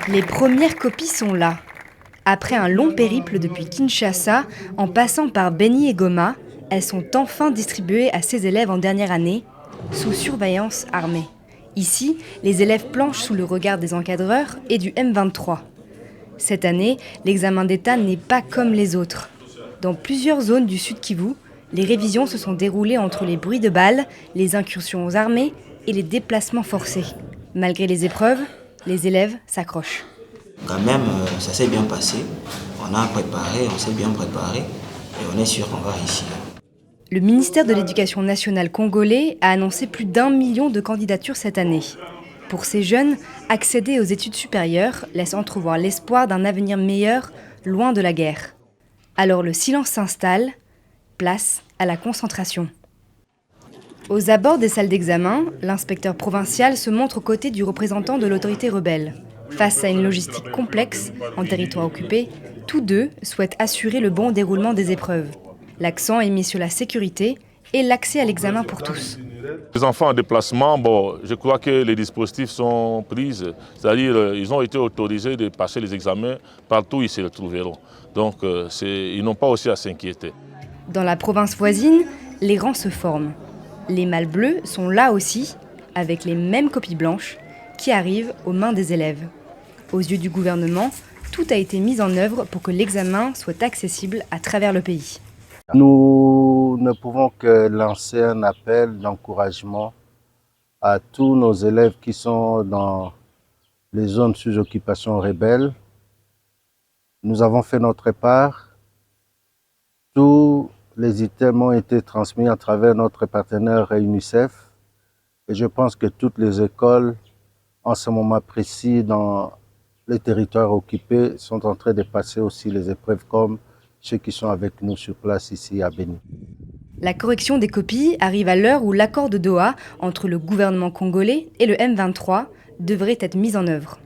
Les premières copies sont là. Après un long périple depuis Kinshasa, en passant par Beni et Goma, elles sont enfin distribuées à ces élèves en dernière année, sous surveillance armée. Ici, les élèves planchent sous le regard des encadreurs et du M23. Cette année, l'examen d'État n'est pas comme les autres. Dans plusieurs zones du Sud Kivu, les révisions se sont déroulées entre les bruits de balles, les incursions aux armées et les déplacements forcés. Malgré les épreuves, les élèves s'accrochent. Quand même, ça s'est bien passé. On a préparé, on s'est bien préparé et on est sûr qu'on va réussir. Le ministère de l'Éducation nationale congolais a annoncé plus d'1 million de candidatures cette année. Pour ces jeunes, accéder aux études supérieures laisse entrevoir l'espoir d'un avenir meilleur, loin de la guerre. Alors le silence s'installe, place à la concentration. Aux abords des salles d'examen, l'inspecteur provincial se montre aux côtés du représentant de l'autorité rebelle. Face à une logistique complexe, en territoire occupé, tous deux souhaitent assurer le bon déroulement des épreuves. L'accent est mis sur la sécurité et l'accès à l'examen pour tous. Les enfants en déplacement, je crois que les dispositifs sont pris, c'est-à-dire ils ont été autorisés de passer les examens partout où ils se retrouveront. Donc ils n'ont pas aussi à s'inquiéter. Dans la province voisine, les rangs se forment. Les mâles bleus sont là aussi, avec les mêmes copies blanches, qui arrivent aux mains des élèves. Aux yeux du gouvernement, tout a été mis en œuvre pour que l'examen soit accessible à travers le pays. Nous ne pouvons que lancer un appel d'encouragement à tous nos élèves qui sont dans les zones sous occupation rebelle. Nous avons fait notre part. Tous les items ont été transmis à travers notre partenaire UNICEF. Et je pense que toutes les écoles, en ce moment précis, dans les territoires occupés, sont en train de passer aussi les épreuves comme ceux qui sont avec nous sur place ici à Beni. La correction des copies arrive à l'heure où l'accord de Doha entre le gouvernement congolais et le M23 devrait être mis en œuvre.